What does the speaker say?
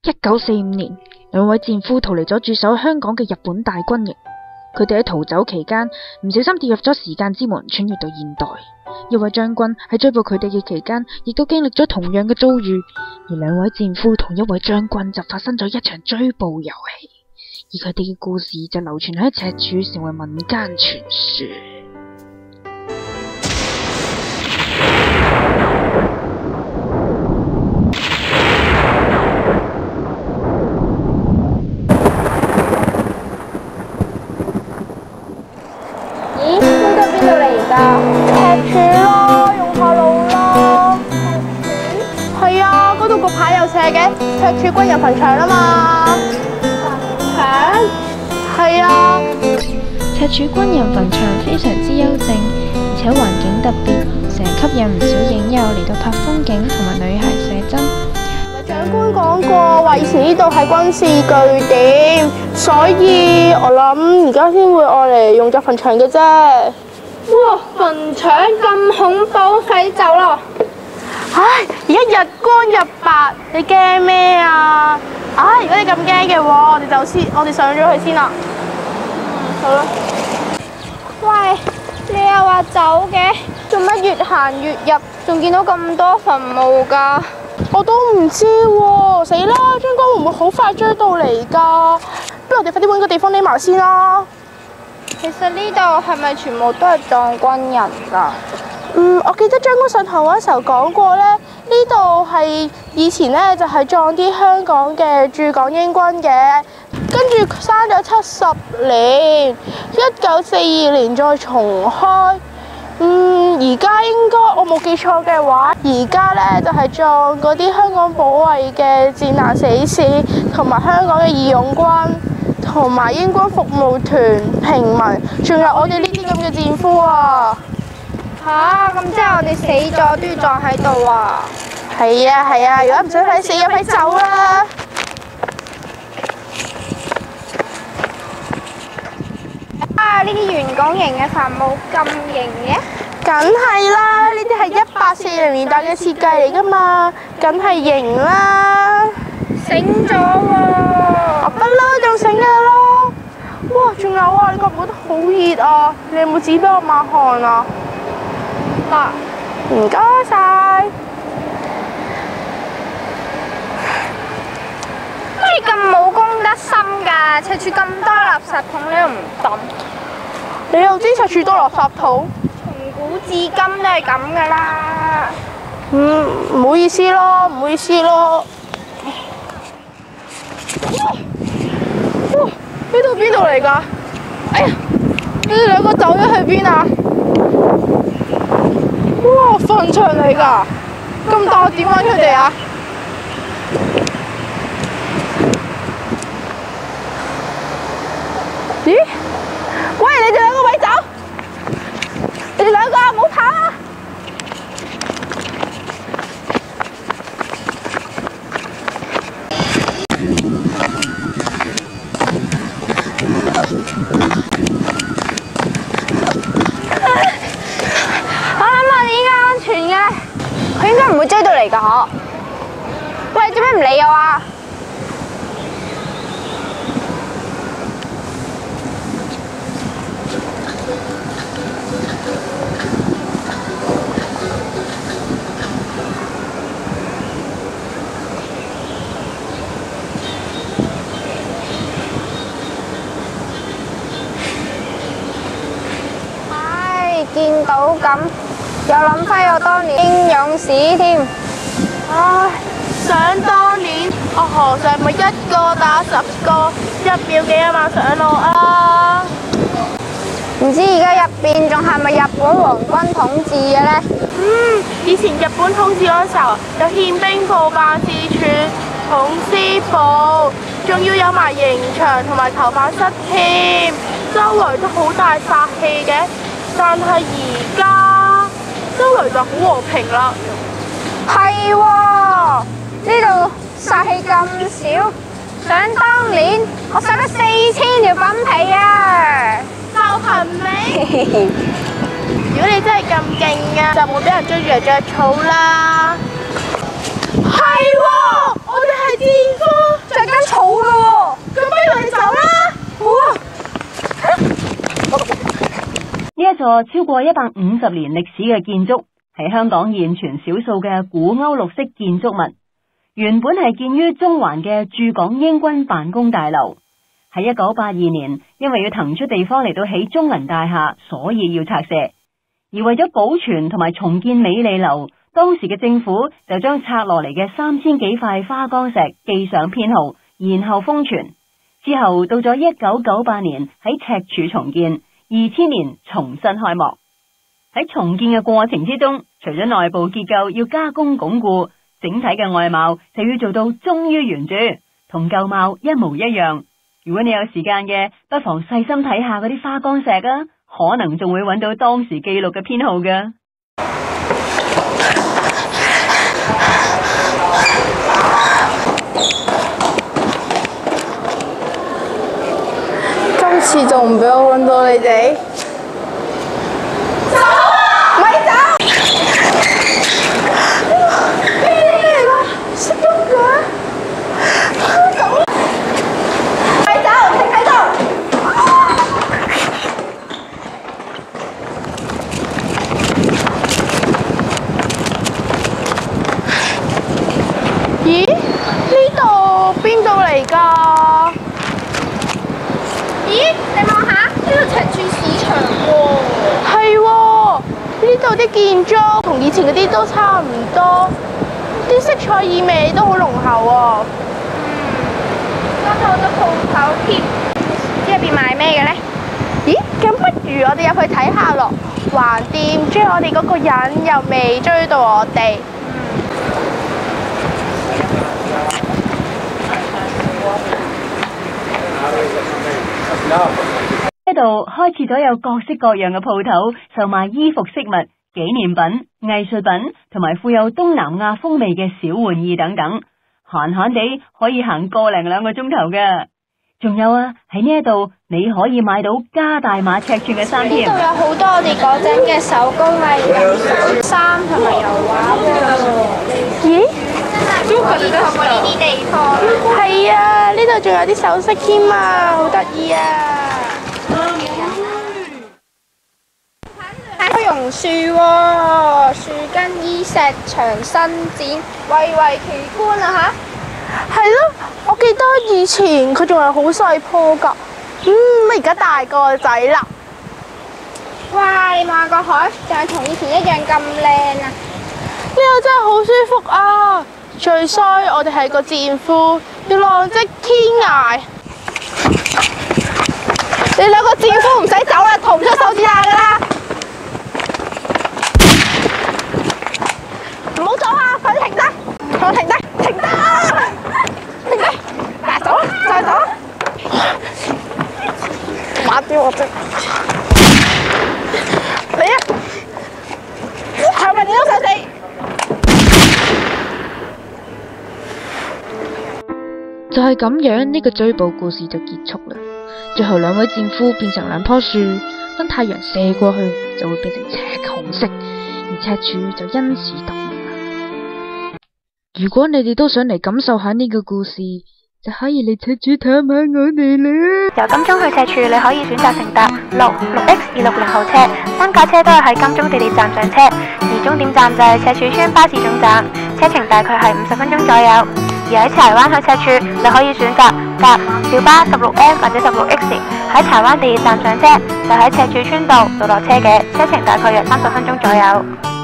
1945年，兩位戰俘逃離咗駐守香港嘅日本大軍營。佢哋喺逃走期間，唔小心跌入咗時間之門，穿越到現代。一位將軍喺追捕佢哋嘅期間，亦都經歷咗同樣嘅遭遇。而兩位戰俘同一位將軍就發生咗一場追捕遊戲，而佢哋嘅故事就流傳喺赤柱，成為民間傳說。赤柱咯，用下路咯。係啊，嗰度個牌有寫嘅，赤柱軍人墳場啊嘛。墳場？係啊。赤柱軍人墳場非常之幽靜，而且環境特別，成日吸引唔少影友嚟到拍風景同埋女孩寫真。長官講過話，以前呢度係軍事據點，所以我諗而家先會愛嚟用作墳場嘅啫。哇！墳場咁恐怖，快啲走咯！唉，而家日光日白，你驚咩啊？唉，如果你咁驚嘅話，我哋上咗去先啦。好啦。喂，你又話走嘅，做乜越行越入，仲見到咁多墳墓㗎？我都唔知喎，死啦！將軍會唔會好快追到嚟㗎？不如我哋快啲揾個地方匿埋先啦。其實呢度係咪全部都係葬軍人㗎？我記得將軍上台嗰時候講過咧，呢度係以前咧就係葬啲香港嘅駐港英軍嘅，跟住生咗70年，1942年再重開。而家應該我冇記錯嘅話，而家咧就係葬嗰啲香港保衛嘅戰難死士，同埋香港嘅義勇軍。同埋英軍服務團、平民，仲有我哋呢啲咁嘅戰俘啊！吓，咁即係我哋死咗都要葬喺度啊？係啊，如果唔想睇死咗，快走啦！啊，呢啲圓拱形嘅墳墓咁型嘅？梗係啦，呢啲係1840年代嘅設計嚟㗎嘛，梗係型啦！醒咗喎！不嬲仲醒㗎咯！哇，仲有啊！你覺唔覺得好熱啊？你有冇紙俾我抹汗啊？嗱，唔該晒。乜你咁冇公德心㗎？赤柱咁多垃圾桶你都唔抌？你又知赤柱多垃圾桶？從古至今都係咁㗎啦。唔好意思咯，唔好意思咯。哇！邊度嚟㗎？哎呀！你哋兩個走咗去邊啊？哇！墳場嚟㗎，咁大點揾佢哋啊？咦？喂！你哋兩個咪走！你哋兩個唔好跑啊！佢應該唔會追到嚟㗎嗬？喂，做咩唔理我啊？唉，見到咁。又諗翻我當年英勇史添，唉！想當年我和尚咪1個打10個，1秒幾啊嘛上路啊！唔知而家入邊仲係咪日本皇軍統治嘅呢？以前日本統治嗰時候有憲兵部辦事處、統司部，仲要有埋刑場同埋囚犯室添，周圍都好大殺氣嘅。但係而家周圍就好和平啦。係喎，呢度殺氣咁少，想當年我殺咗4000條粉皮啊！就憑你，如果你真係咁勁啊，就冇俾人追住嚟着草啦。係喎，我哋係戰俘。座超過150年歷史嘅建築，係香港現存少數嘅古歐陸式建築物。原本係建於中環嘅駐港英軍辦公大樓，喺1982年因為要騰出地方嚟到起中銀大廈，所以要拆卸。而為咗保存同埋重建美利樓，當時嘅政府就將拆落嚟嘅3000幾塊花崗石記上編號，然後封存。之後到咗1998年喺赤柱重建，2000年重新開幕。喺重建嘅過程之中，除咗內部結構要加工鞏固，整體嘅外貌就要做到忠於原著，同舊貌一模一樣。如果你有時間嘅，不妨細心睇下嗰啲花崗石啊，可能仲會揾到當時記錄嘅編號㗎。今次仲唔俾我揾到你哋？走啊！咪走！咩嚟㗎？識咗佢？走！咪走！停喺度！咦？呢度邊度嚟㗎？咦，你望下，呢度赤柱市場喎。係喎，呢度啲建築同以前嗰啲都差唔多，啲色彩意味都好濃厚喎。多咗好多鋪頭添，唔知入邊賣咩嘅咧？咦，咁不如我哋入去睇下咯。橫掂追我哋嗰個人又未追到我哋。呢度開設咗有各式各樣嘅鋪頭，售賣衣服飾物、紀念品、藝術品同埋富有東南亞風味嘅小玩意等等，閒閒地可以行個零2個鐘頭嘅。仲有啊，喺呢度你可以買到加大碼尺寸嘅衫添。呢度有好多我哋嗰陣嘅手工藝品、衫同埋油畫喎。咦？都覺得好呢啲地方。係啊，呢度仲有啲首飾添啊，好得意啊！開榕樹喎，樹根衣石牆伸展，蔚為奇觀啊係咯，我記得以前佢仲係好細棵㗎，而家大個仔啦。哇！你望下個海，仲係同以前一樣咁靚啊！呢度真係好舒服啊！最衰我哋係個戰俘，要浪跡天涯。你兩個戰俘唔使走啦，逃唔出手指罅㗎啦！唔好走啊！快啲停低！我停低！停低！停低！嗱，走啦！再走啦！抹掉我啫！嚟啊！係咪你都想死？就係咁樣，呢個追捕故事就結束啦。最後2位戰俘變成2棵樹，當太陽射過去，就會變成赤紅色，而赤柱就因此得名啦。如果你哋都想嚟感受下呢個故事，就可以嚟赤柱探下我哋啦。由金鐘去赤柱，你可以選擇乘搭6X260號車，3架車都係喺金鐘地鐵站上車，而終點站就係赤柱村巴士總站，車程大概係50分鐘左右。而喺柴灣去赤柱，你可以選擇搭小巴 16M 或者 16X， 喺柴灣地鐵站上車，就喺赤柱村道落車嘅，車程大概約30分鐘左右。